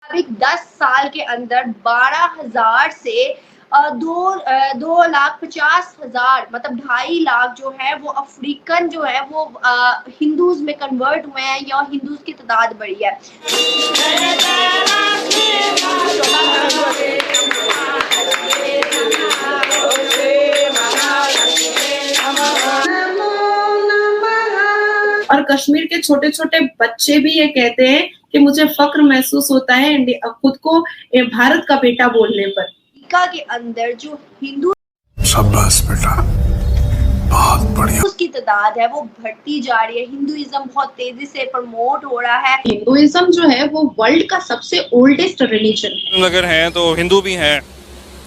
अभी 10 साल के अंदर 12,000 से 2,50,000 मतलब 2.5 लाख जो है वो अफ्रीकन जो है वो हिंदूज में कन्वर्ट हुए हैं या हिंदूज की तादाद बढ़ी है। और कश्मीर के छोटे छोटे बच्चे भी ये कहते हैं कि मुझे फक्र महसूस होता है खुद को भारत का बेटा बोलने पर। अफ्रीका के अंदर जो हिंदू शाबाश बेटा, बहुत बढ़िया, उसकी तादाद है वो बढ़ती जा रही है। हिंदुइज्म बहुत तेजी से प्रमोट हो रहा है। हिंदुइज्म जो है वो वर्ल्ड का सबसे ओल्डेस्ट रिलीजन है। अगर हैं तो हिंदू भी हैं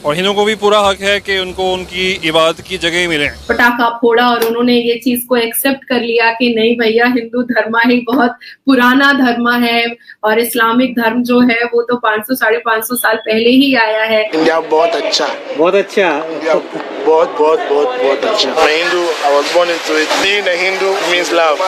और हिंदुओं को भी पूरा हक है कि उनको उनकी इबादत की जगह मिले। पटाखा फोड़ा और उन्होंने ये चीज को एक्सेप्ट कर लिया कि नहीं भैया, हिंदू धर्म ही बहुत पुराना धर्म है और इस्लामिक धर्म जो है वो तो 500-550 साल पहले ही आया है। इंडिया बहुत अच्छा, बहुत अच्छा, बहुत बहुत बहुत बहुत अच्छा। मैं Hindu, I was born into it. Being a Hindu means love.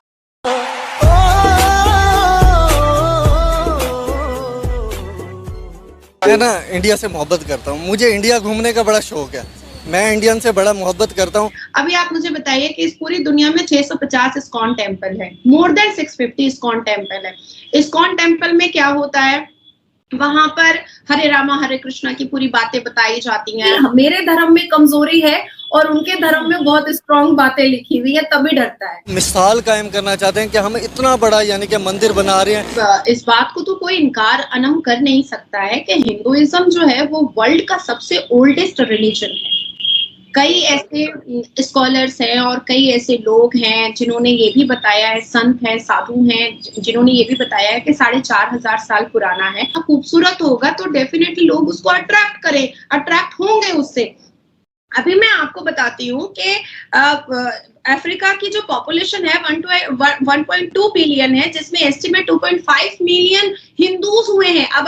मैं ना इंडिया से मोहब्बत करता हूँ, मुझे इंडिया घूमने का बड़ा शौक है, मैं इंडियन से बड़ा मोहब्बत करता हूँ। अभी आप मुझे बताइए कि इस पूरी दुनिया में 650 इस्कॉन टेम्पल है, मोर देन 650 इस्कॉन टेम्पल है। इस्कॉन टेम्पल में क्या होता है, वहां पर हरे रामा हरे कृष्णा की पूरी बातें बताई जाती हैं। मेरे धर्म में कमजोरी है और उनके धर्म में बहुत स्ट्रॉन्ग बातें लिखी हुई है, तभी डरता है। मिसाल कायम करना चाहते हैं कि हम इतना बड़ा यानी कि मंदिर बना रहे हैं। इस बात को तो कोई इनकार अनम कर नहीं सकता है कि हिंदुइज्म जो है वो वर्ल्ड का सबसे ओल्डेस्ट रिलीजन है। कई ऐसे स्कॉलर्स हैं और कई ऐसे लोग हैं जिन्होंने ये भी बताया है, संत हैं, साधु हैं, जिन्होंने ये भी बताया है कि 4,500 साल पुराना है। खूबसूरत होगा तो डेफिनेटली लोग उसको अट्रैक्ट होंगे उससे। अभी मैं आपको बताती हूँ कि अफ्रीका की जो पॉपुलेशन है 1.2 बिलियन है, जिसमें एस्टिमेट 2.5 मिलियन हिंदूज हुए हैं। अब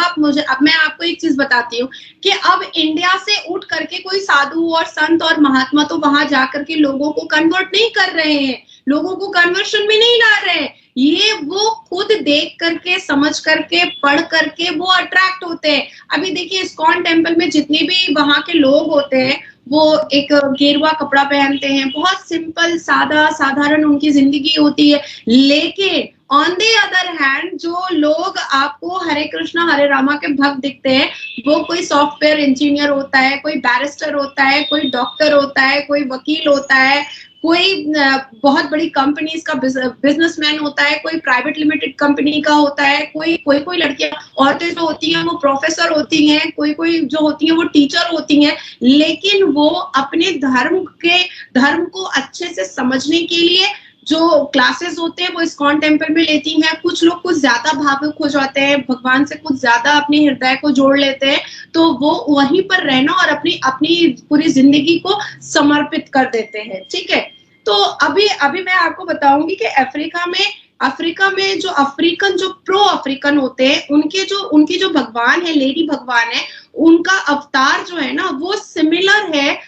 मैं आपको एक चीज बताती हूँ कि अब इंडिया से उठ करके कोई साधु और संत और महात्मा तो वहां जाकर के लोगों को कन्वर्ट नहीं कर रहे हैं, लोगों को कन्वर्शन में नहीं ला रहे हैं। ये वो खुद देख करके, समझ करके, पढ़ करके वो अट्रैक्ट होते हैं। अभी देखिए इस्कॉन टेम्पल में जितने भी वहां के लोग होते हैं वो एक गेरुआ कपड़ा पहनते हैं, बहुत सिंपल साधारण उनकी जिंदगी होती है। लेकिन ऑन द अदर हैंड जो लोग आपको हरे कृष्णा हरे रामा के भक्त दिखते हैं वो कोई सॉफ्टवेयर इंजीनियर होता है, कोई बैरिस्टर होता है, कोई डॉक्टर होता है, कोई वकील होता है, कोई बहुत बड़ी कंपनीज का बिजनेसमैन होता है, कोई प्राइवेट लिमिटेड कंपनी का होता है, कोई लड़कियां औरतें जो होती हैं वो प्रोफेसर होती हैं, कोई जो होती हैं वो टीचर होती हैं। लेकिन वो अपने धर्म को अच्छे से समझने के लिए जो क्लासेस होते हैं वो इस्कॉन टेम्पल में लेती हैं। कुछ लोग कुछ ज्यादा भावुक हो जाते हैं, भगवान से कुछ ज्यादा अपने हृदय को जोड़ लेते हैं, तो वो वहीं पर रहना और अपनी पूरी जिंदगी को समर्पित कर देते हैं। ठीक है, तो अभी मैं आपको बताऊंगी कि अफ्रीका में जो अफ्रीकन जो प्रो अफ्रीकन होते हैं उनकी जो भगवान है, लेडी भगवान है, उनका अवतार जो है ना वो सिमिलर है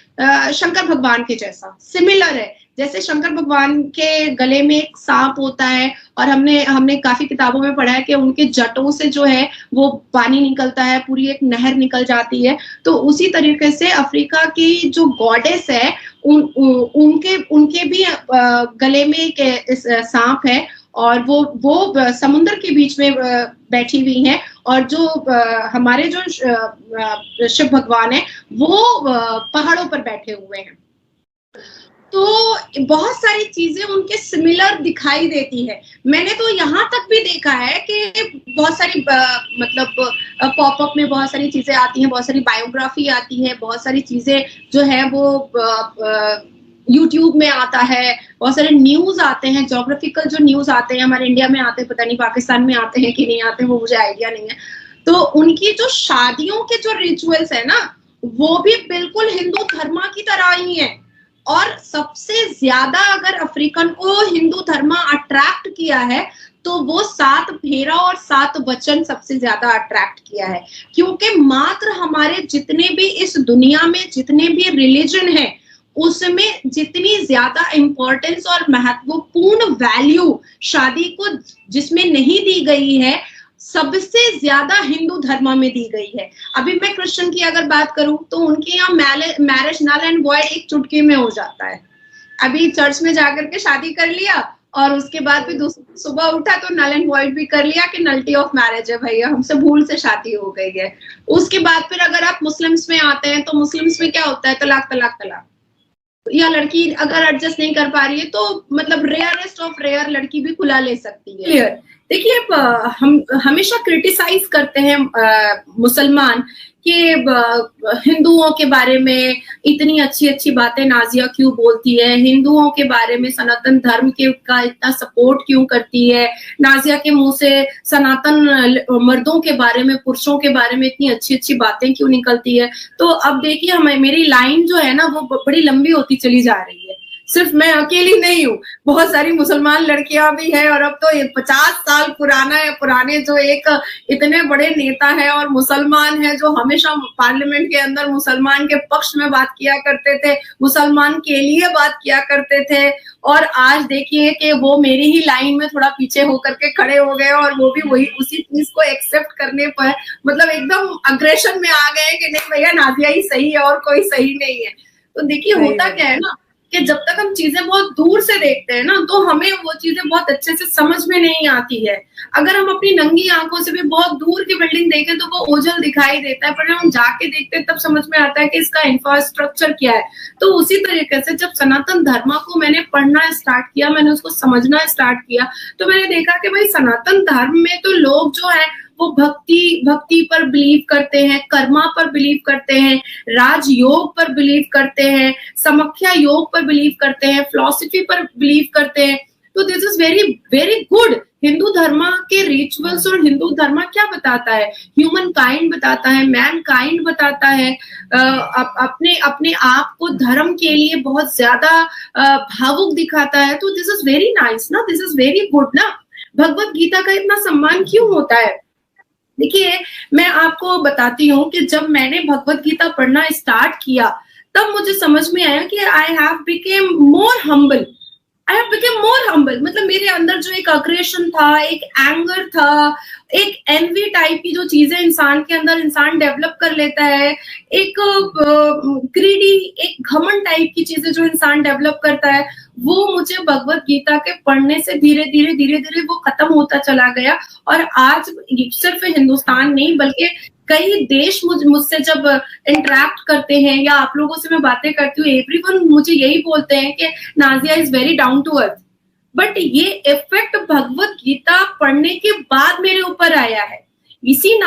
शंकर भगवान के जैसा, सिमिलर है। जैसे शंकर भगवान के गले में एक सांप होता है और हमने काफी किताबों में पढ़ा है कि उनके जटों से जो है वो पानी निकलता है, पूरी एक नहर निकल जाती है। तो उसी तरीके से अफ्रीका की जो गॉडेस है उनके भी गले में एक सांप है और वो समुद्र के बीच में बैठी हुई हैं। और जो हमारे जो शिव भगवान है वो पहाड़ों पर बैठे हुए हैं। तो बहुत सारी चीजें उनके सिमिलर दिखाई देती है। मैंने तो यहाँ तक भी देखा है कि बहुत सारी मतलब पॉपअप में बहुत सारी चीजें आती हैं, बहुत सारी बायोग्राफी आती है, बहुत सारी चीजें जो है वो यूट्यूब में आता है, बहुत सारे न्यूज आते हैं, ज्योग्राफिकल जो न्यूज आते हैं हमारे इंडिया में आते हैं, पता नहीं पाकिस्तान में आते हैं कि नहीं आते, वो मुझे आइडिया नहीं है। तो उनकी जो शादियों के जो रिचुअल्स है ना वो भी बिल्कुल हिंदू धर्म की तरह ही है। और सबसे ज्यादा अगर अफ्रीकन को हिंदू धर्म अट्रैक्ट किया है तो वो 7 फेरा और 7 वचन सबसे ज्यादा अट्रैक्ट किया है। क्योंकि मात्र हमारे जितने भी इस दुनिया में जितने भी रिलीजन है उसमें जितनी ज्यादा इंपॉर्टेंस और महत्वपूर्ण वैल्यू शादी को जिसमें नहीं दी गई है, सबसे ज्यादा हिंदू धर्म में दी गई है। अभी मैं क्रिश्चियन की अगर बात करूं तो उनके यहाँ मैरिज नल एंड वॉइड एक चुटकी में हो जाता है। अभी चर्च में जाकर के शादी कर लिया और उसके बाद भी सुबह उठा तो नल एंड वॉइड भी कर लिया कि नल्टी ऑफ मैरिज है भैया, हमसे भूल से शादी हो गई है। उसके बाद फिर अगर आप मुस्लिम्स में आते हैं तो मुस्लिम्स में क्या होता है, तलाक तलाक तलाक। या लड़की अगर एडजस्ट नहीं कर पा रही है तो मतलब रेयरेस्ट ऑफ रेयर लड़की भी खुला ले सकती है। क्लियर। देखिए, हम हमेशा क्रिटिसाइज करते हैं मुसलमान कि हिंदुओं के बारे में इतनी अच्छी अच्छी बातें नाजिया क्यों बोलती है, हिंदुओं के बारे में सनातन धर्म के का इतना सपोर्ट क्यों करती है, नाजिया के मुंह से सनातन मर्दों के बारे में, पुरुषों के बारे में इतनी अच्छी अच्छी बातें क्यों निकलती है। तो अब देखिए, मेरी लाइन जो है ना वो बड़ी लंबी होती चली जा रही है। सिर्फ मैं अकेली नहीं हूँ, बहुत सारी मुसलमान लड़कियां भी है। और अब तो ये 50 साल पुराने जो एक इतने बड़े नेता है और मुसलमान है जो हमेशा पार्लियामेंट के अंदर मुसलमान के पक्ष में बात किया करते थे, मुसलमान के लिए बात किया करते थे। और आज देखिए कि वो मेरी ही लाइन में थोड़ा पीछे होकर के खड़े हो गए और वो भी वही उसी चीज को एक्सेप्ट करने पर मतलब एकदम अग्रेशन में आ गए कि नहीं भैया नाजिया ही सही है और कोई सही नहीं है। तो देखिए होता क्या है ना कि जब तक हम चीजें बहुत दूर से देखते हैं ना तो हमें वो चीजें बहुत अच्छे से समझ में नहीं आती है। अगर हम अपनी नंगी आंखों से भी बहुत दूर की बिल्डिंग देखें तो वो ओझल दिखाई देता है, पर जब हम जाके देखते हैं तब समझ में आता है कि इसका इंफ्रास्ट्रक्चर क्या है। तो उसी तरीके से जब सनातन धर्म को मैंने पढ़ना स्टार्ट किया, मैंने उसको समझना स्टार्ट किया, तो मैंने देखा कि भाई सनातन धर्म में तो लोग जो है वो भक्ति पर बिलीव करते हैं, कर्मा पर बिलीव करते हैं, राजयोग पर बिलीव करते हैं, समख्या योग पर बिलीव करते हैं, फिलॉसफी पर बिलीव करते हैं। तो this is very very good. Hindu धर्म के रिचुअल्स और हिंदू धर्म क्या बताता है, ह्यूमन काइंड बताता है, मैन काइंड बताता है, अपने आप को धर्म के लिए बहुत ज्यादा भावुक दिखाता है। तो दिस इज वेरी नाइस ना, दिस इज वेरी गुड ना। भगवत गीता का इतना सम्मान क्यों होता है? देखिए, मैं आपको बताती हूँ कि जब मैंने भगवत गीता पढ़ना स्टार्ट किया तब मुझे समझ में आया कि I have became more humble. मतलब मेरे अंदर जो एक अग्रेशन था, एक एंगर था, एक एनवी टाइप की जो चीजें इंसान के अंदर इंसान डेवलप कर लेता है, एक ग्रीडी, एक घमंड टाइप की चीजें जो इंसान डेवलप करता है, वो मुझे भगवत गीता के पढ़ने से धीरे धीरे वो खत्म होता चला गया। और आज सिर्फ हिंदुस्तान नहीं बल्कि कई देश मुझसे जब इंटरेक्ट करते हैं या आप लोगों से मैं बातें करती हूँ, एवरीवन मुझे यही बोलते हैं कि Nazia is very down to earth. But ये इफेक्ट भगवत गीता पढ़ने के बाद मेरे ऊपर आया है। इसी